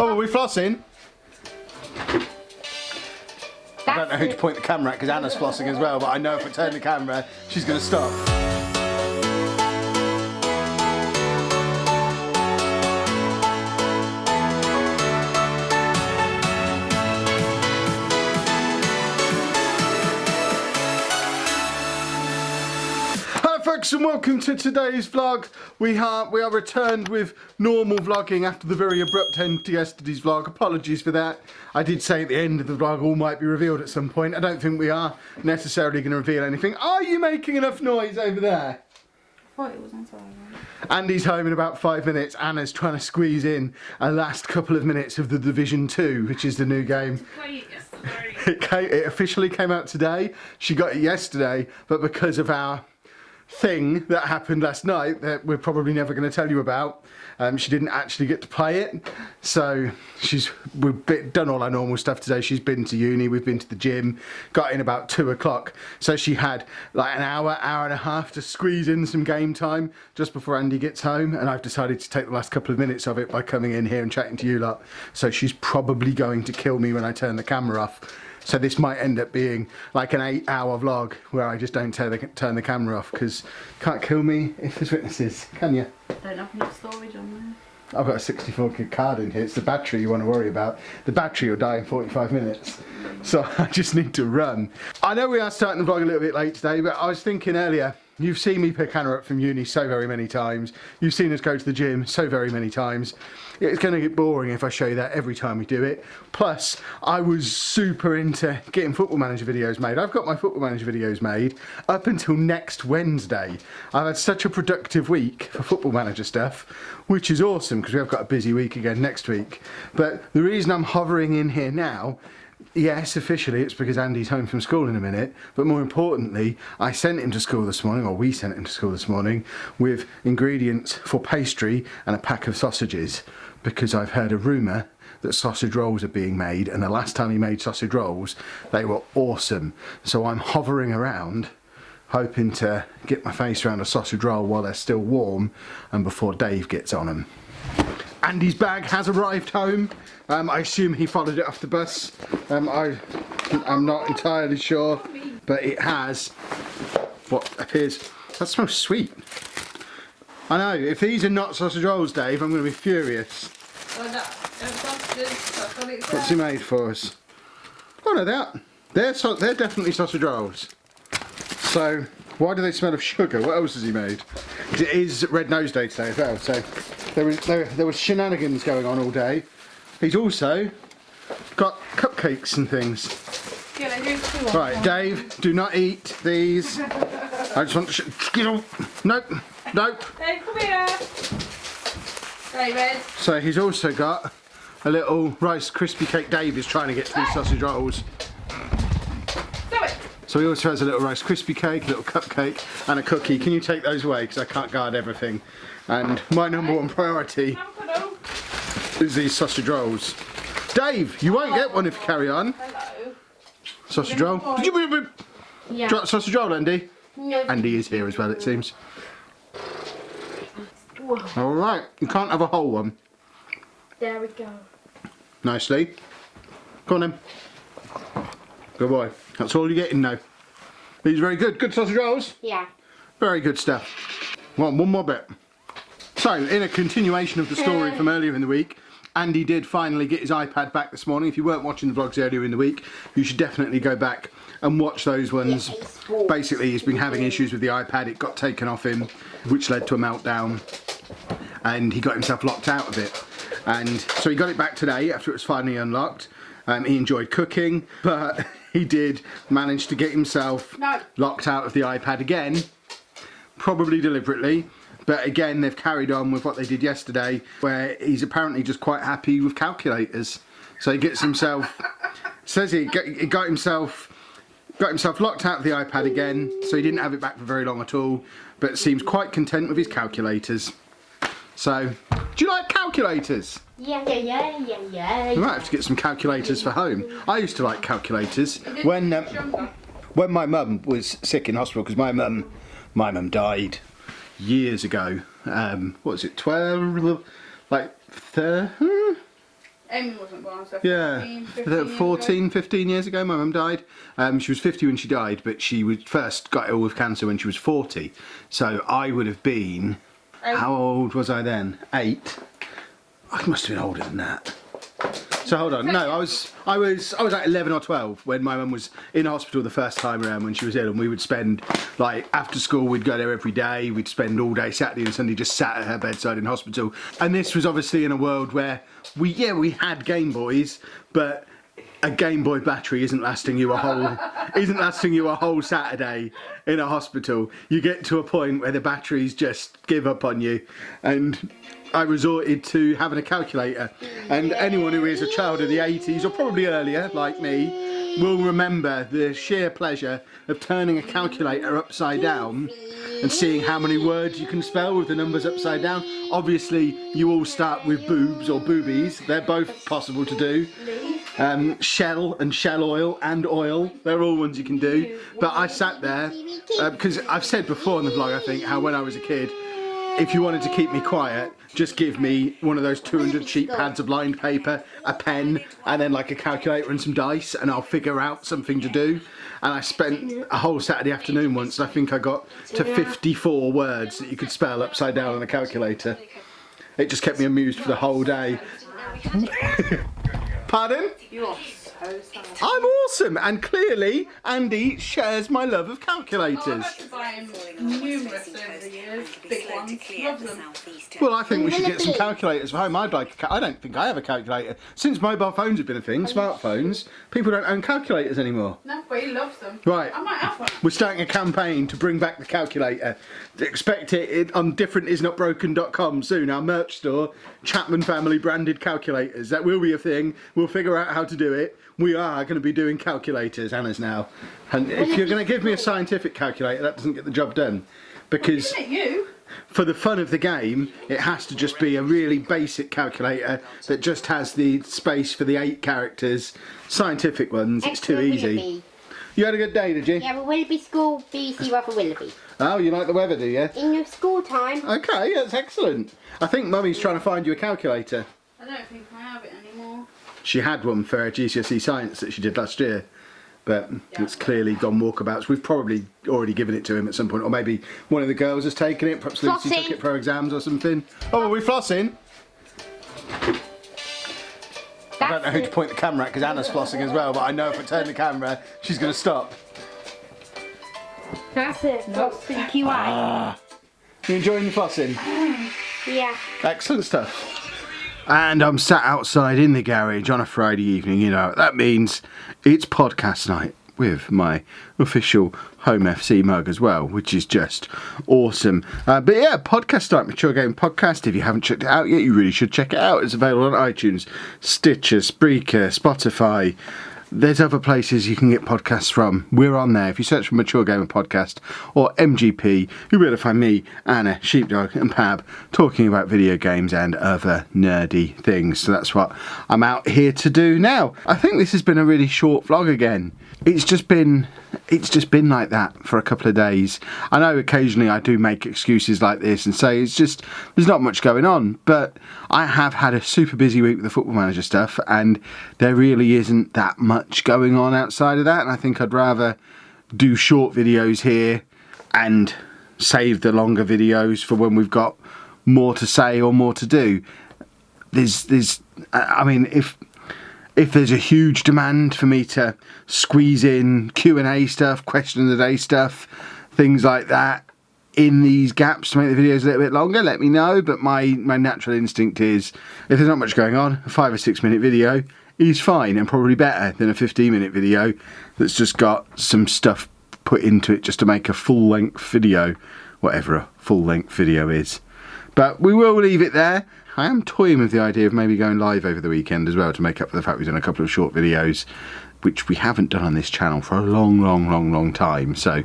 Oh, are we flossing? I don't know who to point the camera at because Anna's flossing as well, but I know if I turn the camera, she's going to stop. Folks, and welcome to today's vlog. We are returned with normal vlogging after the very abrupt end to yesterday's vlog. Apologies for that. I did say at the end of the vlog all might be revealed at some point. I don't think we are necessarily going to reveal anything. Are you making enough noise over there? I thought it was on silent. Andy's home in about 5 minutes. Anna's trying to squeeze in a last couple of minutes of the Division 2, which is the new game. It officially came out today. She got it yesterday, but because of our thing that happened last night that we're probably never going to tell you about, she didn't actually get to play it, so we've done all our normal stuff today. She's been to uni, we've been to the gym, got in about 2 o'clock, so she had like an hour and a half to squeeze in some game time just before Andy gets home, and I've decided to take the last couple of minutes of it by coming in here and chatting to you lot. So she's probably going to kill me when I turn the camera off. So this might end up being like an 8-hour vlog where I just don't turn the camera off, because can't kill me if there's witnesses, can you? Don't have enough storage on there. I've got a 64 gig card in here. It's the battery you want to worry about. The battery will die in 45 minutes. So I just need to run. I know we are starting the vlog a little bit late today, but I was thinking earlier, you've seen me pick Hannah up from uni so very many times. You've seen us go to the gym so very many times. It's going to get boring if I show you that every time we do it. Plus, I was super into getting Football Manager videos made. I've got my Football Manager videos made up until next Wednesday. I've had such a productive week for Football Manager stuff, which is awesome because we have got a busy week again next week. But the reason I'm hovering in here now, yes, officially it's because Andy's home from school in a minute, but more importantly, I sent him to school this morning, or we sent him to school this morning, with ingredients for pastry and a pack of sausages, because I've heard a rumour that sausage rolls are being made, and the last time he made sausage rolls, they were awesome. So I'm hovering around, hoping to get my face around a sausage roll while they're still warm and before Dave gets on them. Andy's bag has arrived home. I assume he followed it off the bus. I'm not entirely sure, but it has what appears. That smells sweet. I know, if these are not sausage rolls, Dave, I'm going to be furious. Well, that's what it says. What's he made for us? Oh no, they're definitely sausage rolls. So, why do they smell of sugar? What else has he made? It is Red Nose Day today as well, so there was shenanigans going on all day. He's also got cupcakes and things. Yeah, they do Right, Dave, do not eat these. I just want to nope. Dave, come here. David. So he's also got a little Rice Krispie cake. Dave is trying to get to these sausage rolls. So he also has a little Rice Krispie cake, a little cupcake and a cookie. Can you take those away, because I can't guard everything. And my number one priority is these sausage rolls. Dave, you won't get one if you carry on. Hello. Sausage roll. Did you Yeah. sausage roll, Andy? No. Andy is here as well, it seems. Alright, you can't have a whole one. There we go. Nicely. Go on then. Good boy. That's all you're getting now. These are very good. Good sausage rolls? Yeah. Very good stuff. One more bit. So, in a continuation of the story from earlier in the week, Andy did finally get his iPad back this morning. If you weren't watching the vlogs earlier in the week, you should definitely go back and watch those ones. Basically, he's been having issues with the iPad. It got taken off him, which led to a meltdown, and he got himself locked out of it. And so he got it back today after it was finally unlocked. He enjoyed cooking, but he did manage to get himself locked out of the iPad again, probably deliberately. But again, they've carried on with what they did yesterday, where he's apparently just quite happy with calculators. So he gets himself, says he got himself locked out of the iPad again, so he didn't have it back for very long at all, but seems quite content with his calculators. So, do you like calculators? Yeah. We might have to get some calculators for home. I used to like calculators when my mum was sick in hospital, because my mum died years ago. What was it? 12, like 30? Amy wasn't born, so Yeah, 14, 15 years ago my mum died. She was 50 when she died, but she first got ill with cancer when she was 40. So I would have been, how old was I then? 8. I must have been older than that. So hold on, no, I was like 11 or 12 when my mum was in hospital the first time around when she was ill, and we would spend, like, after school we'd go there every day. We'd spend all day Saturday and Sunday just sat at her bedside in hospital. And this was obviously in a world where we had Game Boys, but a Game Boy battery isn't lasting you a whole Saturday in a hospital. You get to a point where the batteries just give up on you, and I resorted to having a calculator. And anyone who is a child of the 80s or probably earlier, like me, will remember the sheer pleasure of turning a calculator upside down and seeing how many words you can spell with the numbers upside down. Obviously, you all start with boobs or boobies. They're both possible to do. Shell and shell oil and oil, they're all ones you can do. But I sat there, because I've said before in the vlog, I think, how when I was a kid, if you wanted to keep me quiet, just give me one of those 200 cheap pads of lined paper, a pen, and then like a calculator and some dice, and I'll figure out something to do. And I spent a whole Saturday afternoon once, and I think I got to 54 words that you could spell upside down on a calculator. It just kept me amused for the whole day. Pardon? You are so sad. I'm awesome, and clearly Andy shares my love of calculators. I've had to buy him numerous over the years, big ones. Love them. Well, I think we should get some calculators for home. I don't think I have a calculator. Since mobile phones have been a thing, smartphones, people don't own calculators anymore. No, but he loves them. Right. I might have one. We're starting a campaign to bring back the calculator. Expect it on differentisnotbroken.com soon, our merch store. Chapman Family branded calculators. That will be a thing. We'll figure out how to do it. We are going to be doing calculators, Anna's now. And if you're going to give me a scientific calculator, that doesn't get the job done. Because Isn't it you? for the fun of the game, it has to just be a really basic calculator that just has the space for the 8 characters. Scientific ones, it's too easy. Willoughby. You had a good day, did you? Yeah, but Willoughby School, BBC Weather Willoughby. Oh, you like the weather, do you? In your school time. Okay, that's excellent. I think Mummy's trying to find you a calculator. I don't think I have it anymore. She had one for her GCSE science that she did last year, but it's clearly gone walkabouts. We've probably already given it to him at some point, or maybe one of the girls has taken it. Perhaps Lucy took it for her exams or something. Oh, are we flossing? I don't know who to point the camera at because Anna's flossing as well, but I know if I turn the camera, she's going to stop. That's it. Flossing QI. You enjoying the flossing? Yeah. Excellent stuff. And I'm sat outside in the garage on a Friday evening, you know. That means it's podcast night with my official Home FC mug as well, which is just awesome. But yeah, podcast night, Mature Game Podcast. If you haven't checked it out yet, you really should check it out. It's available on iTunes, Stitcher, Spreaker, Spotify. There's other places you can get podcasts from. We're on there. If you search for Mature Gamer Podcast or MGP, you'll be able to find me, Anna, Sheepdog and Pab talking about video games and other nerdy things. So that's what I'm out here to do now. I think this has been a really short vlog again. It's just been like that for a couple of days. I know occasionally I do make excuses like this and say it's just there's not much going on, but I have had a super busy week with the Football Manager stuff, and there really isn't that much going on outside of that, and I think I'd rather do short videos here and save the longer videos for when we've got more to say or more to do. I mean, if there's a huge demand for me to squeeze in Q&A stuff, question of the day stuff, things like that in these gaps to make the videos a little bit longer, let me know. But my natural instinct is, if there's not much going on, a 5 or 6 minute video is fine and probably better than a 15-minute video that's just got some stuff put into it just to make a full-length video, whatever a full-length video is. But we will leave it there. I am toying with the idea of maybe going live over the weekend as well to make up for the fact we've done a couple of short videos, which we haven't done on this channel for a long time. So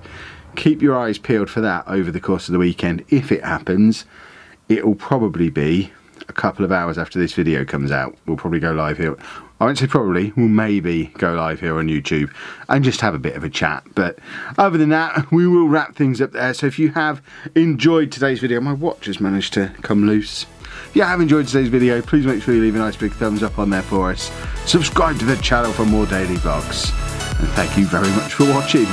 keep your eyes peeled for that over the course of the weekend. If it happens, it will probably be a couple of hours after this video comes out. We'll probably go live here. I won't say probably, we'll maybe go live here on YouTube and just have a bit of a chat. But other than that, we will wrap things up there. So if you have enjoyed today's video, my watch has managed to come loose. If you have enjoyed today's video, please make sure you leave a nice big thumbs up on there for us. Subscribe to the channel for more daily vlogs. And thank you very much for watching.